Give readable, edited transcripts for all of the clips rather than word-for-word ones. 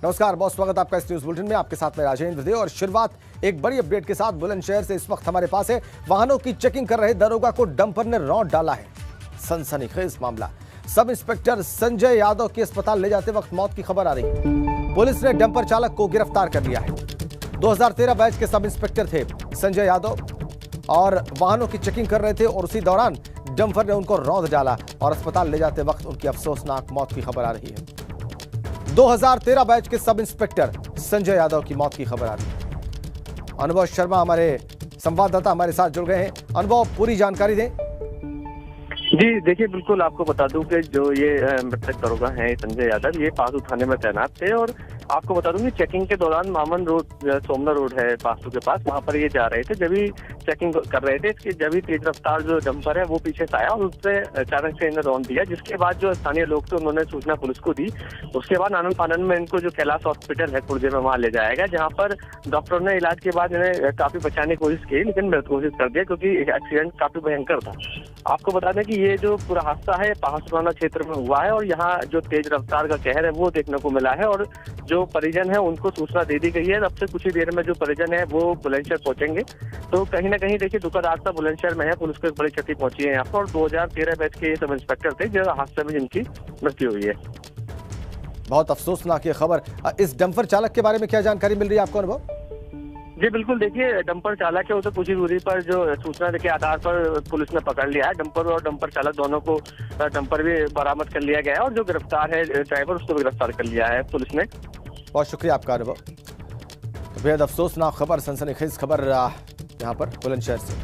नमस्कार बहुत स्वागत आपका इस न्यूज बुलेटिन में। आपके साथ में राजेंद्र दे और शुरुआत एक बड़ी अपडेट के साथ बुलंदशहर से इस वक्त हमारे पास है। वाहनों की चेकिंग कर रहे दरोगा को डंपर ने रौंद डाला है। सनसनीखेज मामला। सब इंस्पेक्टर संजय यादव की अस्पताल ले जाते वक्त मौत की खबर आ रही है। पुलिस ने डंपर चालक को गिरफ्तार कर लिया है। 2013 बैच के सब इंस्पेक्टर थे संजय यादव और वाहनों की चेकिंग कर रहे थे और उसी दौरान डंपर ने उनको रौंद डाला और अस्पताल ले जाते वक्त उनकी अफसोसनाक मौत की खबर आ रही है। 2013 बैच के सब इंस्पेक्टर संजय यादव की मौत की खबर आ रही है। अनुभव शर्मा हमारे संवाददाता हमारे साथ जुड़ गए हैं। अनुभव, पूरी जानकारी दें। जी देखिए, बिल्कुल आपको बता दूं कि जो ये मृतक दरोगा हैं संजय यादव, ये पासू थाने में तैनात थे और आपको बता दूं कि चेकिंग के दौरान मामन रोड, सोमना रोड है पासू के पास, वहां पर ये जा रहे थे। जब भी चेकिंग कर रहे थे, इसकी जब भी तेज रफ्तार जो डंपर है वो पीछे से आया और उससे अचानक से इन्हें रौंद दिया, जिसके बाद जो स्थानीय लोग थे उन्होंने सूचना पुलिस को दी। उसके बाद आनंद फानंद में इनको जो कैलाश हॉस्पिटल है कुर्जे में, वहां ले जाया गया, जहाँ पर डॉक्टर ने इलाज के बाद इन्हें काफी बचाने की कोशिश की, लेकिन मृत घोषित कर दिया क्योंकि एक्सीडेंट काफी भयंकर था। आपको बता दें कि ये जो पूरा हादसा है पहासुराना क्षेत्र में हुआ है और यहाँ जो तेज रफ्तार का कहर है वो देखने को मिला है और जो परिजन है उनको सूचना दे दी गई है। अब से कुछ ही देर में जो परिजन है वो बुलंदशहर पहुंचेंगे। तो कहीं ना कहीं देखिए दुखद हादसा बुलंदशहर में है, पुलिस को एक बड़ी क्षति पहुंची है यहाँ पर। और 2013 बैच के सब इंस्पेक्टर थे जो हादसे में जिनकी मृत्यु हुई है। बहुत अफसोसनाक ये खबर। इस डंपर चालक के बारे में क्या जानकारी मिल रही है आपको अनुभव? जी बिल्कुल, देखिए डंपर चालक है उसे कुछ ही दूरी पर जो सूचना के आधार पर पुलिस ने पकड़ लिया है। डंपर और डंपर चालक दोनों को डंपर भी बरामद कर लिया गया है और जो गिरफ्तार है ड्राइवर उसको भी गिरफ्तार कर लिया है पुलिस ने। बहुत शुक्रिया आपका अनुभव। बेहद अफसोसनाक खबर, सनसनीखेज खबर यहाँ पर बुलंदशहर से।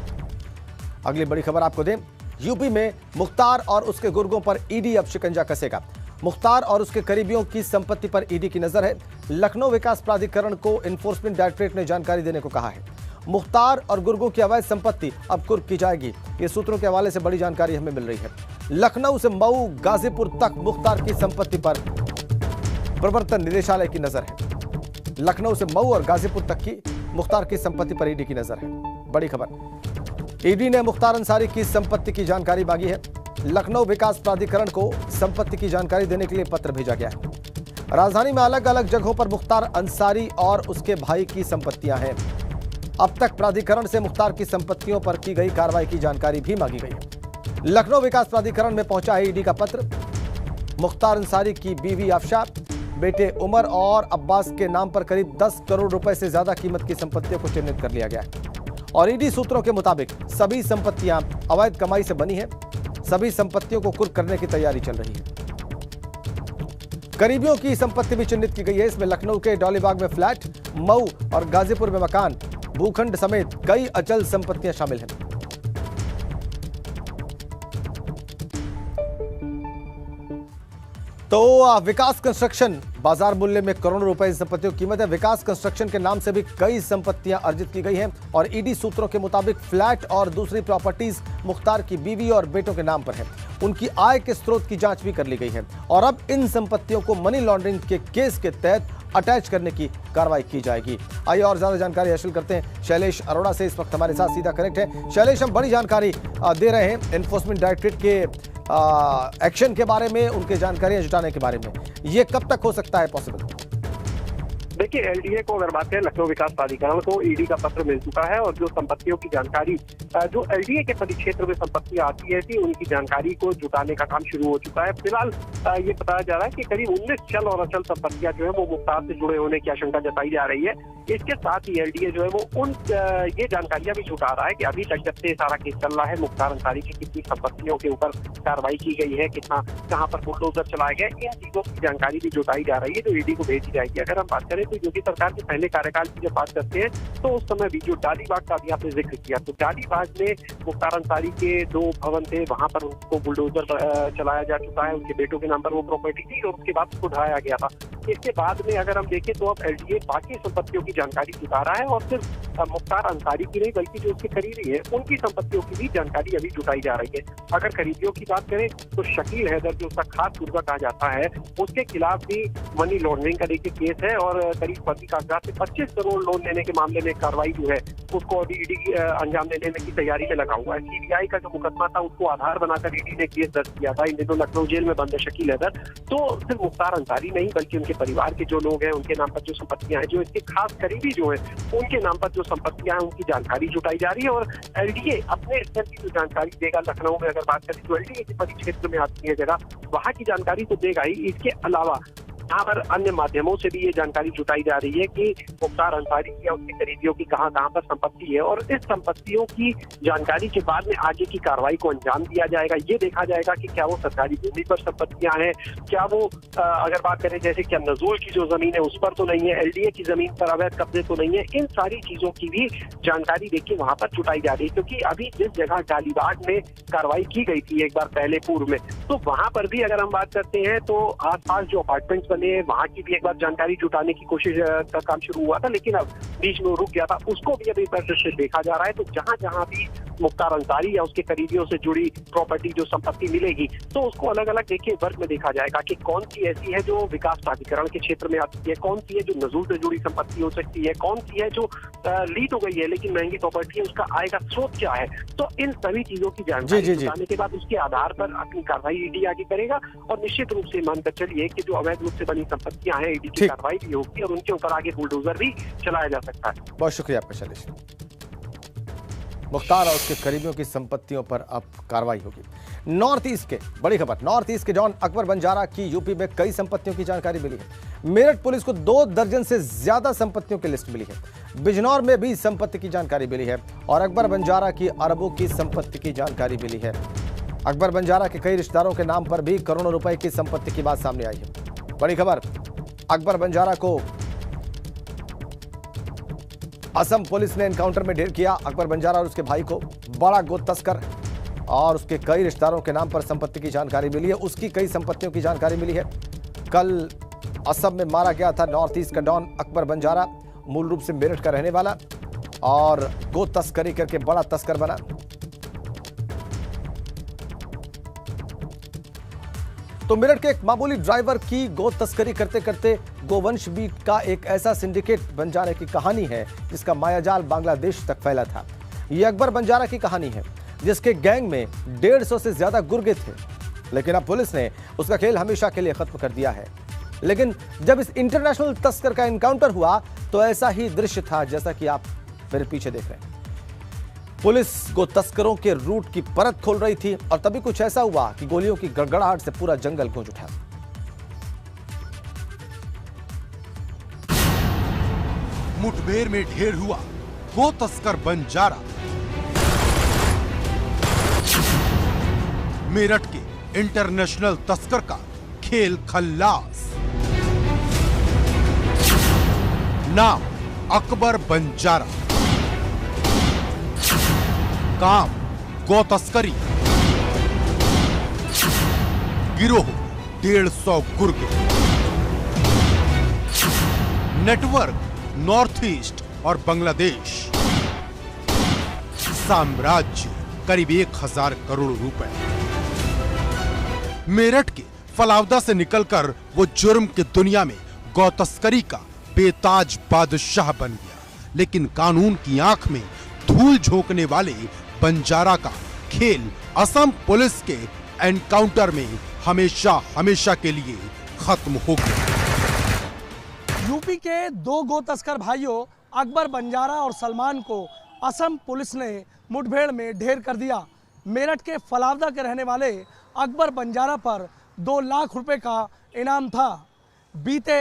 अगली बड़ी खबर आपको दें। यूपी में मुख्तार और उसके गुर्गों पर ईडी अब शिकंजा कसेगा। मुख्तार और उसके करीबियों की संपत्ति पर ईडी की नजर है। लखनऊ विकास प्राधिकरण को एनफोर्समेंट डायरेक्टरेट ने जानकारी देने को कहा है। मुख्तार और गुर्गों की अवैध संपत्ति अब कुर्क की जाएगी। ये सूत्रों के हवाले से बड़ी जानकारी हमें मिल रही है। लखनऊ से मऊ गाजीपुर तक मुख्तार की संपत्ति पर प्रवर्तन निदेशालय की नजर है। लखनऊ से मऊ और गाजीपुर तक की मुख्तार की संपत्ति पर ईडी की नजर है। बड़ी खबर, ईडी ने मुख्तार अंसारी की संपत्ति की जानकारी मांगी है। लखनऊ विकास प्राधिकरण को संपत्ति की जानकारी देने के लिए पत्र भेजा गया है। राजधानी में अलग अलग जगहों पर मुख्तार अंसारी और उसके भाई की संपत्तियां हैं। अब तक प्राधिकरण से मुख्तार की संपत्तियों पर की गई कार्रवाई की जानकारी भी मांगी गई है। लखनऊ विकास प्राधिकरण में पहुंचा है ईडी का पत्र। मुख्तार अंसारी की बीवी अफशा, बेटे उमर और अब्बास के नाम पर करीब 10 करोड़ रुपए से ज्यादा कीमत की संपत्तियों को चिन्हित कर लिया गया है और ईडी सूत्रों के मुताबिक सभी संपत्तियां अवैध कमाई से बनी है। सभी संपत्तियों को कुर्क करने की तैयारी चल रही है। करीबियों की संपत्ति भी चिन्हित की गई है। इसमें लखनऊ के डॉलीबाग में फ्लैट, मऊ और गाजीपुर में मकान, भूखंड समेत कई अचल संपत्तियां शामिल हैं। तो विकास कंस्ट्रक्शन बाजार मूल्य में करोड़ों रुपए संपत्तियों की कीमत है। विकास कंस्ट्रक्शन के नाम से भी कई संपत्तियां अर्जित की गई हैं और ईडी सूत्रों के मुताबिक फ्लैट और दूसरी प्रॉपर्टीज मुख्तार की बीवी और बेटों के नाम पर है। उनकी आय के स्रोत की जांच भी कर ली गई है और अब इन संपत्तियों को मनी लॉन्ड्रिंग के केस के तहत अटैच करने की कार्रवाई की जाएगी। आइए और ज्यादा जानकारी हासिल करते हैं। शैलेश अरोड़ा से इस वक्त हमारे साथ सीधा कनेक्ट है। शैलेश, हम बड़ी जानकारी दे रहे हैं एनफोर्समेंट डायरेक्टरेट के एक्शन के बारे में, उनके जानकारियां जुटाने के बारे में। ये कब तक हो सकता है पॉसिबल? देखिए, एलडीए को अगर बात करें, लखनऊ विकास प्राधिकरण को ईडी का पत्र मिल चुका है और जो संपत्तियों की जानकारी जो एलडीए के परिक्षेत्र में संपत्तियां आती है थी उनकी जानकारी को जुटाने का काम शुरू हो चुका है। फिलहाल ये बताया जा रहा है कि करीब 19 चल और अचल संपत्तियां जो है वो मुख्तार से जुड़े होने की आशंका जताई जा रही है। इसके साथ ही एलडीए जो है वो ये जानकारियां भी जुटा रहा है कि अभी तक जब से सारा केस चल रहा है मुख्तार अंसारी की कितनी संपत्तियों के ऊपर कार्रवाई की गई है, कितना कहाँ पर बुलडोजर चलाए गए, इन चीजों की जानकारी भी जुटाई जा रही है जो ईडी को भेजी जाएगी। अगर हम बात करें तो योगी सरकार के पहले कार्यकाल की जब बात करते हैं तो उस समय भी जो डालीबाग का भी आपने जिक्र किया, तो डालीबाग में मुख्तार अंसारी के 2 भवन थे, वहां पर उनको बुलडोजर चलाया जा चुका है। उनके बेटों के नाम पर वो प्रॉपर्टी थी और उसके बाद उसको ढाया गया था। इसके बाद में अगर हम देखें तो अब एलडीए बाकी संपत्तियों की जानकारी जुटा रहा है और सिर्फ मुख्तार अंसारी की नहीं बल्कि जो उसके करीबी है उनकी संपत्तियों की भी जानकारी अभी जुटाई जा रही है। अगर करीबियों की बात करें तो शकील हैदर जो उसका खास गुर्गा कहा जाता है, उसके खिलाफ भी मनी लॉन्ड्रिंग का देखिए केस है और करीब फर्जी कागजात से 25 करोड़ लोन लेने के मामले में कार्रवाई जो है उसको अभी ईडी अंजाम देने की तैयारी में लगा हुआ है। सीबीआई का जो मुकदमा था उसको आधार बनाकर ईडी ने केस दर्ज किया था। इन दिनों लखनऊ जेल में बंद है शकील हैदर। तो सिर्फ मुख्तार अंसारी नहीं बल्कि उनके परिवार के जो लोग हैं उनके नाम पर जो संपत्तियां हैं, जो इसके खास करीबी जो है उनके नाम पर जो संपत्तियां हैं उनकी जानकारी जुटाई जा रही है। और एलडीए अपने स्तर की जो जानकारी देगा, लखनऊ में अगर बात करें तो एलडीए के परिक्षेत्र में आती है जगह, वहां की जानकारी तो देगा ही, इसके अलावा यहाँ पर अन्य माध्यमों से भी ये जानकारी जुटाई जा रही है कि मुख्तार अंसारी या उसके करीबियों की कहाँ कहाँ पर संपत्ति है, और इस संपत्तियों की जानकारी के बाद में आगे की कार्रवाई को अंजाम दिया जाएगा। ये देखा जाएगा कि क्या वो सरकारी भूमि पर संपत्तियां हैं, क्या वो अगर बात करें जैसे क्या नजूल की जो जमीन है उस पर तो नहीं है, एलडीए की जमीन पर अवैध कब्जे तो नहीं है। इन सारी चीजों की भी जानकारी देखिए वहां पर जुटाई जा रही है, क्योंकि अभी जिस जगह डालीबाग में कार्रवाई की गई थी एक बार पहले पूर्व में, तो वहां पर भी अगर हम बात करते हैं तो आसपास जो अपार्टमेंट्स बने वहां की भी एक बार जानकारी जुटाने की कोशिश का काम शुरू हुआ था, लेकिन अब बीच में रुक गया था, उसको भी अभी फिर से देखा जा रहा है। तो जहां जहां भी मुख्तार अंसारी या उसके करीबियों से जुड़ी प्रॉपर्टी जो संपत्ति मिलेगी, तो उसको अलग अलग देखिए वर्ग में देखा जाएगा कि कौन सी ऐसी है जो विकास प्राधिकरण के क्षेत्र में आती है, कौन सी है जो नजूल से जुड़ी संपत्ति हो सकती है, कौन सी है जो लीड हो गई है लेकिन महंगी प्रॉपर्टी है, उसका आय का स्रोत क्या है। तो इन सभी चीजों की जानकारी जुटाने के बाद उसके आधार पर अपनी कार्रवाई ईडी आगे करेगा, और निश्चित रूप से मानकर चलिए कि जो अवैध रूप से बनी संपत्तियां हैं ईडी की कार्रवाई भी होगी और उनके ऊपर आगे बुलडोजर भी चलाया जा सकता है। बहुत शुक्रिया आपका शैलेश। मुख्तार और उसके करीबियों की संपत्तियों पर अब कार्रवाई होगी। नॉर्थ ईस्ट के बड़ी खबर, नॉर्थ ईस्ट के डॉन अकबर बंजारा की यूपी में कई संपत्तियों की जानकारी मिली है। मेरठ पुलिस को 2 दर्जन से ज्यादा संपत्तियों की लिस्ट मिली है। बिजनौर में भी संपत्ति की जानकारी मिली है और अकबर बंजारा की अरबों की संपत्ति की जानकारी मिली है। अकबर बंजारा के कई रिश्तेदारों के नाम पर भी करोड़ों रुपए की संपत्ति की बात सामने आई है। बड़ी खबर, अकबर बंजारा को असम पुलिस ने एनकाउंटर में ढेर किया। अकबर बंजारा और उसके भाई को बड़ा गो तस्कर और उसके कई रिश्तेदारों के नाम पर संपत्ति की जानकारी मिली है। उसकी कई संपत्तियों की जानकारी मिली है। कल असम में मारा गया था नॉर्थ ईस्ट का डॉन अकबर बंजारा, मूल रूप से मेरठ का रहने वाला और गो तस्करी करके बड़ा तस्कर बना। तो मेरठ के एक मामूली ड्राइवर की गो तस्करी करते करते गोवंश बीट का एक ऐसा सिंडिकेट बन जाने की कहानी है जिसका मायाजाल बांग्लादेश तक फैला था। यह अकबर बंजारा की कहानी है जिसके गैंग में 150 से ज्यादा गुर्गे थे, लेकिन अब पुलिस ने उसका खेल हमेशा के लिए खत्म कर दिया है। लेकिन जब इस इंटरनेशनल तस्कर का एनकाउंटर हुआ तो ऐसा ही दृश्य था जैसा कि आप मेरे पीछे देख रहे हैं। पुलिस को तस्करों के रूट की परत खोल रही थी और तभी कुछ ऐसा हुआ कि गोलियों की गड़गड़ाहट से पूरा जंगल गूंज उठा। मुठभेड़ में ढेर हुआ गो तस्कर बंजारा। मेरठ के इंटरनेशनल तस्कर का खेल खल्लास। नाम अकबर बंजारा, काम गो तस्करी, गिरोह 150 गुर्गे, नेटवर्क नॉर्थ ईस्ट और बांग्लादेश, साम्राज्य करीब 1000 करोड़ रुपए। मेरठ के फलावदा से निकलकर वो जुर्म की दुनिया में गौ तस्करी का बेताज बादशाह बन गया, लेकिन कानून की आंख में धूल झोंकने वाले बंजारा का खेल असम पुलिस के एनकाउंटर में हमेशा हमेशा के लिए खत्म हो गया। यूपी के 2 गो तस्कर भाइयों अकबर बंजारा और सलमान को असम पुलिस ने मुठभेड़ में ढेर कर दिया। मेरठ के फलावदा के रहने वाले अकबर बंजारा पर 2 लाख रुपए का इनाम था। बीते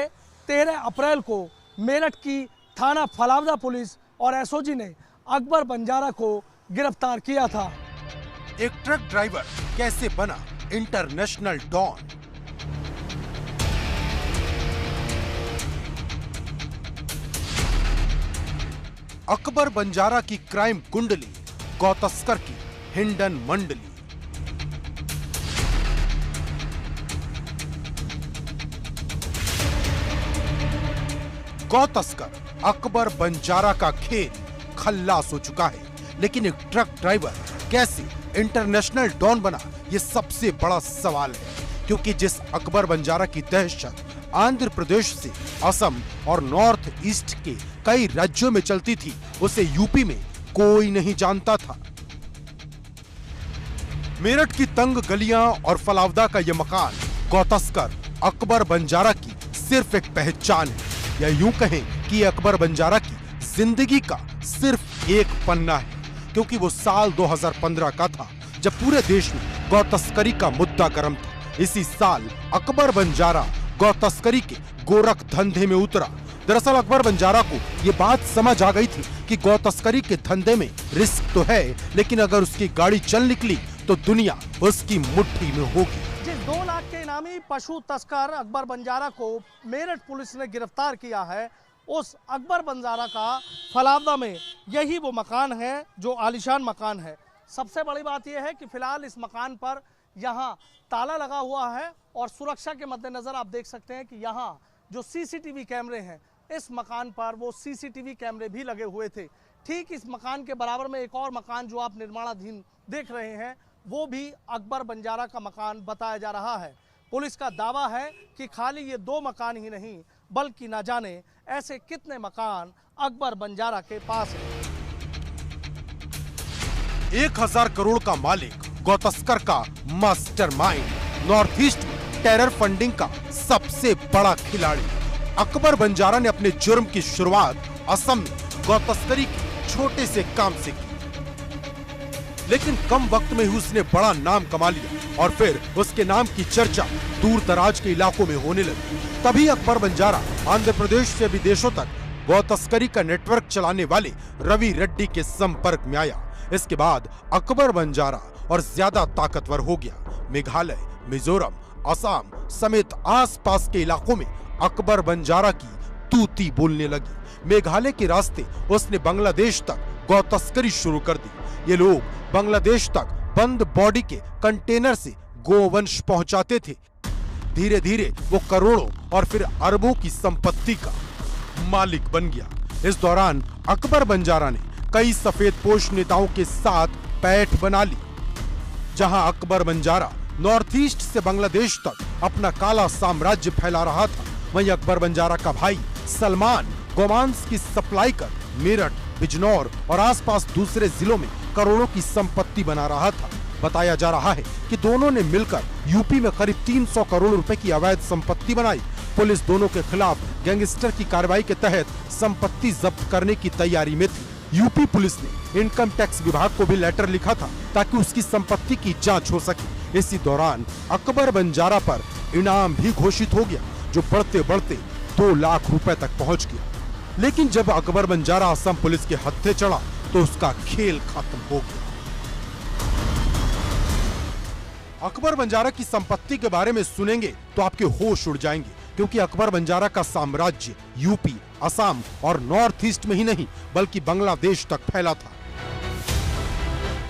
13 अप्रैल को मेरठ की थाना फलावदा पुलिस और एसओजी ने अकबर बंजारा को गिरफ्तार किया था। एक ट्रक ड्राइवर कैसे बना इंटरनेशनल डॉन? अकबर बंजारा की क्राइम कुंडली, गौ तस्कर की हिंडन मंडली। गौ तस्कर अकबर बंजारा का खेल खल्लास हो चुका है, लेकिन एक ट्रक ड्राइवर कैसे इंटरनेशनल डॉन बना, ये सबसे बड़ा सवाल है। क्योंकि जिस अकबर बंजारा की दहशत आंध्र प्रदेश से असम और नॉर्थ ईस्ट के कई राज्यों में चलती थी, उसे यूपी में कोई नहीं जानता था। मेरठ की तंग गलियां और फलावदा का यह मकान गौ तस्कर अकबर बंजारा की सिर्फ एक पहचान है, या यूं कहें कि अकबर बंजारा की जिंदगी का सिर्फ एक पन्ना है, क्योंकि वो साल 2015 का था जब पूरे देश में गौ तस्करी का मुद्दा गर्म था। इसी साल अकबर बंजारा गौ तस्करी के गोरख धंधे में उतरा। दरअसल अकबर बंजारा को ये बात समझ आ गई थी कि गौ तस्करी के धंधे में रिस्क तो है, लेकिन अगर उसकी गाड़ी चल निकली तो दुनिया उसकी मुट्ठी में होगी। जिस 2 लाख के इनामी पशु तस्कर अकबर बंजारा को मेरठ पुलिस ने गिरफ्तार किया है, उस अकबर बंजारा का फलावदा में यही वो मकान है जो आलीशान मकान है। सबसे बड़ी बात यह है कि फिलहाल इस मकान पर यहाँ ताला लगा हुआ है और सुरक्षा के मद्देनजर आप देख सकते हैं कि यहाँ जो सीसीटीवी कैमरे हैं, इस मकान पर वो सीसीटीवी कैमरे भी लगे हुए थे। ठीक इस मकान के बराबर में एक और मकान जो आप निर्माणाधीन देख रहे हैं, वो भी अकबर बंजारा का मकान बताया जा रहा है। पुलिस का दावा है कि खाली ये 2 मकान ही नहीं, बल्कि न जाने ऐसे कितने मकान अकबर बंजारा के पास हैं। 1000 करोड़ का मालिक, गौ तस्कर का मास्टरमाइंड, नॉर्थ ईस्ट में टेरर फंडिंग का सबसे बड़ा खिलाड़ी अकबर बंजारा ने अपने जुर्म की शुरुआत असम में गौ तस्करी के छोटे से काम से की, लेकिन कम वक्त में ही उसने बड़ा नाम कमा लिया और फिर उसके नाम की चर्चा दूर दराज के इलाकों में होने लगी। तभी अकबर बंजारा आंध्र प्रदेश से विदेशों तक गौ तस्करी का नेटवर्क चलाने वाले रवि रेड्डी के संपर्क में आया। इसके बाद अकबर बंजारा और ज्यादा ताकतवर हो गया। मेघालय, मिजोरम, असम समेत आसपास के इलाकों में अकबर बंजारा की तूती बोलने लगी। मेघालय के रास्ते उसने बांग्लादेश तक गौ तस्करी शुरू कर दी। ये लोग बांग्लादेश तक बंद बॉडी के कंटेनर से गोवंश पहुंचाते थे। धीरे धीरे वो करोड़ों और फिर अरबों की संपत्ति का मालिक बन गया। इस दौरान अकबर बंजारा ने कई सफेदपोश नेताओं के साथ पैठ बना ली। जहां अकबर बंजारा नॉर्थ ईस्ट से बांग्लादेश तक अपना काला साम्राज्य फैला रहा था, वहीं अकबर बंजारा का भाई सलमान गोमांस की सप्लाई कर मेरठ, बिजनौर और आसपास दूसरे जिलों में करोड़ों की संपत्ति बना रहा था। बताया जा रहा है कि दोनों ने मिलकर यूपी में करीब 300 करोड़ रुपए की अवैध संपत्ति बनाई। पुलिस दोनों के खिलाफ गैंगस्टर की कार्रवाई के तहत संपत्ति जब्त करने की तैयारी में थी। यूपी पुलिस ने इनकम टैक्स विभाग को भी लेटर लिखा था ताकि उसकी संपत्ति की जांच हो सके। इसी दौरान अकबर बंजारा पर इनाम भी घोषित हो गया, जो बढ़ते बढ़ते 2 लाख रुपए तक पहुंच गया। लेकिन जब अकबर बंजारा असम पुलिस के हत्थे चढ़ा तो उसका खेल खत्म हो गया। अकबर बंजारा की संपत्ति के बारे में सुनेंगे तो आपके होश उड़ जाएंगे, क्योंकि अकबर बंजारा का साम्राज्य यूपी, असम और नॉर्थ ईस्ट में ही नहीं बल्कि बांग्लादेश तक फैला था।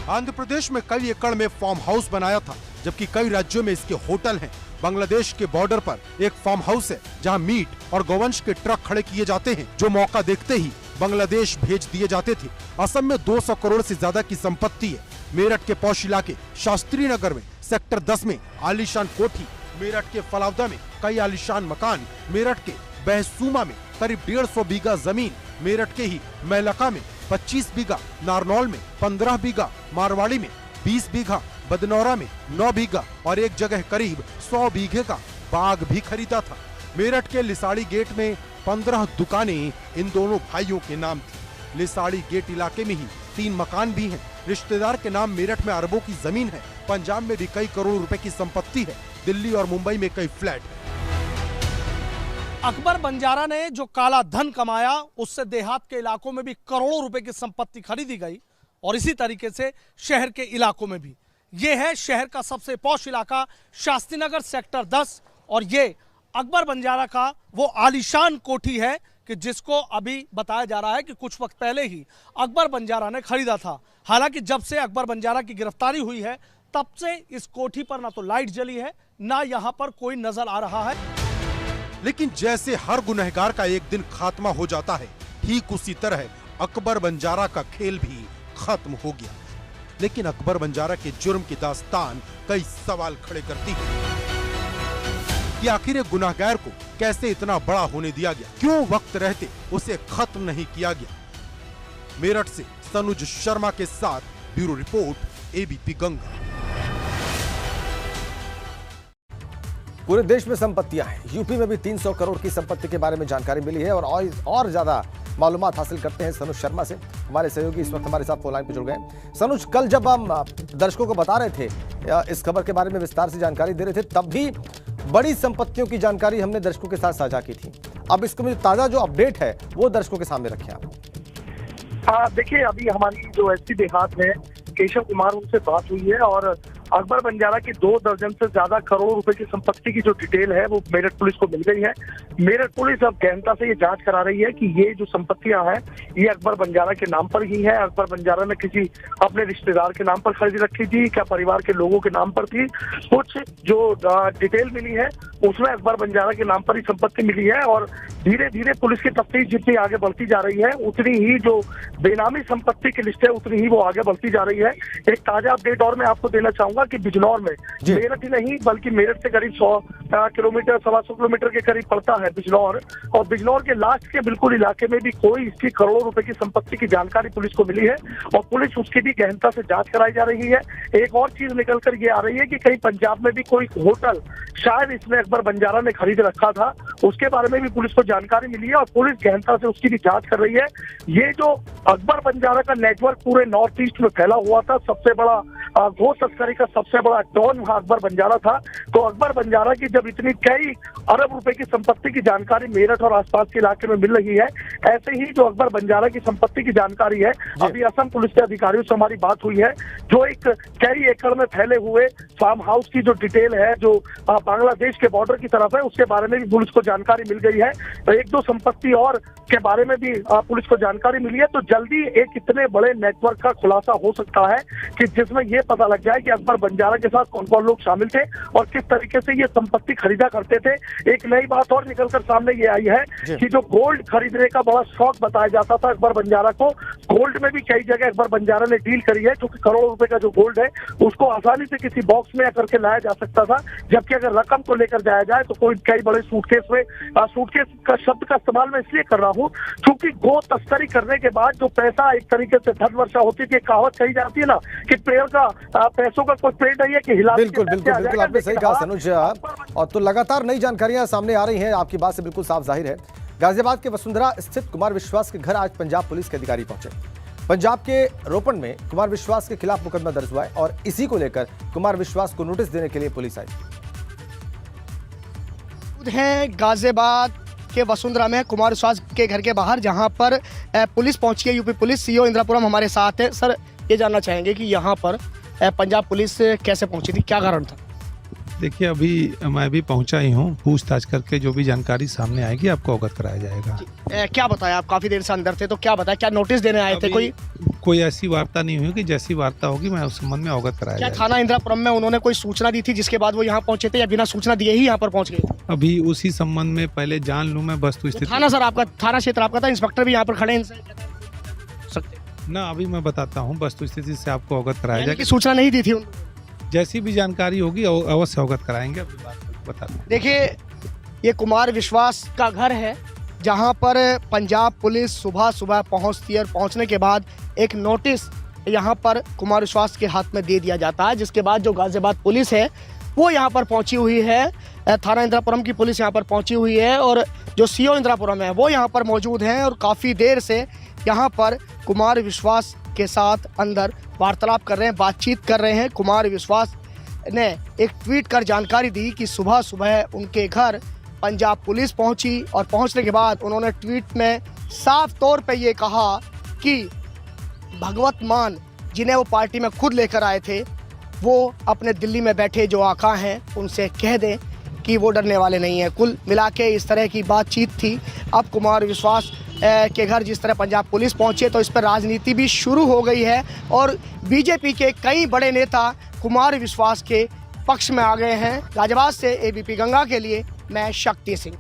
आंध्र प्रदेश में कई एकड़ में फार्म हाउस बनाया था, जबकि कई राज्यों में इसके होटल हैं। बांग्लादेश के बॉर्डर पर एक फार्म हाउस है जहां मीट और गोवंश के ट्रक खड़े किए जाते हैं, जो मौका देखते ही बांग्लादेश भेज दिए जाते थे। असम में 200 करोड़ से ज्यादा की संपत्ति है। मेरठ के पौष इलाके शास्त्री नगर में सेक्टर 10 में आलीशान कोठी, मेरठ के फलावदा में कई आलीशान मकान, मेरठ के बहसूमा में करीब 150 बीघा जमीन, मेरठ के ही मैलका में 25 बीघा, नारनौल में 15 बीघा, मारवाड़ी में 20 बीघा, बदनौरा में 9 बीघा और एक जगह करीब 100 बीघे का बाग भी खरीदा था। मेरठ के लिसाड़ी गेट में 15 दुकानें इन दोनों भाइयों के नाम थी। लिसाड़ी गेट इलाके में ही 3 मकान भी हैं। रिश्तेदार के नाम मेरठ में अरबों की जमीन है। पंजाब में भी कई करोड़ रुपए की संपत्ति है। दिल्ली और मुंबई में कई फ्लैट है। अकबर बंजारा ने जो काला धन कमाया, उससे देहात के इलाकों में भी करोड़ों रुपए की संपत्ति खरीदी गई और इसी तरीके से शहर के इलाकों में भी। ये है शहर का सबसे पौष इलाका शास्त्री नगर सेक्टर 10 और ये अकबर बंजारा का वो आलीशान कोठी है कि जिसको अभी बताया जा रहा है कि कुछ वक्त पहले ही अकबर बंजारा ने खरीदा था। हालांकि जब से अकबर बंजारा की गिरफ्तारी हुई है तब से इस कोठी पर ना तो लाइट जली है, ना यहाँ पर कोई नजर आ रहा है। लेकिन जैसे हर गुनहगार का एक दिन खात्मा हो जाता है, ठीक उसी तरह अकबर बंजारा का खेल भी खत्म हो गया। लेकिन अकबर बंजारा के जुर्म की दास्तान कई सवाल खड़े करती है कि आखिर एक गुनहगार को कैसे इतना बड़ा होने दिया गया, क्यों वक्त रहते उसे खत्म नहीं किया गया। मेरठ से सनुज शर्मा के साथ ब्यूरो रिपोर्ट, एबीपी गंगा। पूरे देश में संपत्तियां हैं। यूपी में भी 300 करोड़ की संपत्ति के बारे में जानकारी मिली है और ज्यादा मालूमात हासिल करते हैं सनुज शर्मा से। हमारे सहयोगी इस वक्त हमारे साथ फोन लाइन पर जुड़ गए। सनुज, कल जब हम दर्शकों को बता रहे थे, इस खबर के बारे में विस्तार से जानकारी दे रहे थे, तब भी बड़ी संपत्तियों की जानकारी हमने दर्शकों के साथ साझा की थी। अब इसको में ताजा जो अपडेट है वो दर्शकों के सामने रखें आप। देखिए, अभी हमारी जो एसपी देहात है केशव कुमार, उनसे बात हुई है और अकबर बंजारा की 2 दर्जन से ज्यादा करोड़ रुपए की संपत्ति की जो डिटेल है वो मेरठ पुलिस को मिल गई है। मेरठ पुलिस अब गहनता से ये जांच करा रही है कि ये जो संपत्तियां हैं ये अकबर बंजारा के नाम पर ही है। अकबर बंजारा ने किसी अपने रिश्तेदार के नाम पर खरीद रखी थी, क्या परिवार के लोगों के नाम पर थी? कुछ जो डिटेल मिली है उसमें अकबर बंजारा के नाम पर ही संपत्ति मिली है और धीरे धीरे पुलिस की तफ्तीश जितनी आगे बढ़ती जा रही है उतनी ही जो बेनामी संपत्ति की लिस्ट है उतनी ही वो आगे बढ़ती जा रही है। एक ताजा अपडेट और मैं आपको देना चाहूंगा कि बिजनौर में, मेरठ ही नहीं बल्कि मेरठ से करीब 100 किलोमीटर 125 किलोमीटर के करीब पड़ता है बिजनौर, और बिजनौर के लास्ट के बिल्कुल इलाके में भी कोई इसकी करोड़ों रुपए की संपत्ति की जानकारी पुलिस को मिली है और पुलिस उसकी भी गहनता से जांच कराई जा रही है। एक और चीज निकल कर ये आ रही है कि कहीं पंजाब में भी कोई होटल शायद इसमें अकबर बंजारा ने खरीद रखा था, उसके बारे में भी पुलिस को जानकारी मिली है और पुलिस गहनता से उसकी भी जांच कर रही है। ये जो अकबर बंजारा का नेटवर्क पूरे नॉर्थ ईस्ट में फैला हुआ था, सबसे बड़ा गो तस्करी का सबसे बड़ा डॉन वहां अकबर बंजारा था। तो अकबर बंजारा की जब इतनी कई अरब रुपए की संपत्ति की जानकारी मेरठ और आसपास के इलाके में मिल रही है, ऐसे ही जो अकबर बंजारा की संपत्ति की जानकारी है, अभी असम पुलिस के अधिकारियों से हमारी बात हुई है, जो एक कई एकड़ में फैले हुए फार्म हाउस की जो डिटेल है जो बांग्लादेश के बॉर्डर की तरफ है, उसके बारे में भी पुलिस को जानकारी मिल गई है। तो 1-2 संपत्ति और के बारे में भी पुलिस को जानकारी मिली है। तो जल्दी एक इतने बड़े नेटवर्क का खुलासा हो सकता है कि जिसमें यह पता लग जाए कि अकबर बंजारा के साथ कौन कौन लोग शामिल थे और किस तरीके से ये संपत्ति खरीदा करते थे। एक नई बात और निकलकर सामने ये आई है कि जो गोल्ड खरीदने का बड़ा शौक बताया जाता था अकबर बंजारा को, गोल्ड में भी कई जगह अकबर बंजारा ने डील करी है, क्योंकि करोड़ों रुपए का जो गोल्ड है उसको आसानी से किसी बॉक्स में करके लाया जा सकता था, जबकि अगर रकम को लेकर जाया जाए तो कोई कई बड़े सूटकेस में, सूटकेस का शब्द का इस्तेमाल मैं इसलिए कर रहा हूँ क्योंकि गो तस्करी करने के बाद जो पैसा एक तरीके से धन वर्षा होती थी, कहावत कही जाती है ना कि पेड़ का पैसों का कोई पेड़ नहीं है कि हिला। बिल्कुल आपने सही कहा सनुज। और तो लगातार नई जानकारियां सामने आ रही हैं, आपकी बात से बिल्कुल साफ जाहिर है। गाजियाबाद के वसुंधरा स्थित कुमार विश्वास के घर आज पंजाब पुलिस के अधिकारी पहुंचे। पंजाब के रोपण में कुमार विश्वास के खिलाफ मुकदमा दर्ज हुआ है और इसी को लेकर कुमार विश्वास को नोटिस देने के लिए पुलिस आई है। गाजियाबाद के वसुंधरा में कुमार विश्वास के घर के बाहर जहां पर पुलिस पहुंची है, यूपी पुलिस, सीओ इंद्रापुरम हमारे साथ है। सर, ये जानना चाहेंगे कि यहाँ पर पंजाब पुलिस कैसे पहुंची थी, क्या कारण था? देखिए, अभी मैं भी पहुंचा ही हूँ, पूछताछ करके जो भी जानकारी सामने आएगी आपको अवगत कराया जाएगा। क्या बताया? आप काफी देर से अंदर थे, तो क्या बताया? क्या नोटिस देने आए थे? कोई ऐसी वार्ता नहीं हुई कि जैसी वार्ता होगी मैं उस संबंध में अवगत कराया जाएगा। थाना इंद्रापुरम में उन्होंने कोई सूचना दी थी जिसके बाद वो यहाँ पहुंचे थे, या बिना सूचना दिए ही यहाँ पर पहुंच गए? अभी उसी संबंध में पहले जान लूँ मैं वस्तु स्थिति। थाना सर आपका, थाना क्षेत्र आपका था, इंस्पेक्टर भी यहाँ पर खड़े हैं ना, अभी मैं बताता हूँ वस्तु स्थिति से आपको अवगत कराया जाएगा। सूचना नहीं दी थी? जैसी भी जानकारी होगी अवश्य अवगत कराएंगे। बता दें, देखिए, ये कुमार विश्वास का घर है जहां पर पंजाब पुलिस सुबह पहुंचती है और पहुंचने के बाद एक नोटिस यहां पर कुमार विश्वास के हाथ में दे दिया जाता है, जिसके बाद जो गाजियाबाद पुलिस है वो यहां पर पहुंची हुई है। थाना इंद्रापुरम की पुलिस यहां पर पहुंची हुई है और जो सीओ इंद्रापुरम है वो यहां पर मौजूद हैं और काफ़ी देर से यहाँ पर कुमार विश्वास के साथ अंदर वार्तालाप कर रहे हैं, बातचीत कर रहे हैं। कुमार विश्वास ने एक ट्वीट कर जानकारी दी कि सुबह उनके घर पंजाब पुलिस पहुंची और पहुंचने के बाद उन्होंने ट्वीट में साफ तौर पे ये कहा कि भगवत मान, जिन्हें वो पार्टी में खुद लेकर आए थे, वो अपने दिल्ली में बैठे जो आका हैं उनसे कह दें कि वो डरने वाले नहीं हैं। कुल मिला के इस तरह की बातचीत थी। अब कुमार विश्वास के घर जिस तरह पंजाब पुलिस पहुंचे तो इस पर राजनीति भी शुरू हो गई है और बीजेपी के कई बड़े नेता कुमार विश्वास के पक्ष में आ गए हैं। गाजियाबाद से एबीपी गंगा के लिए मैं शक्ति सिंह।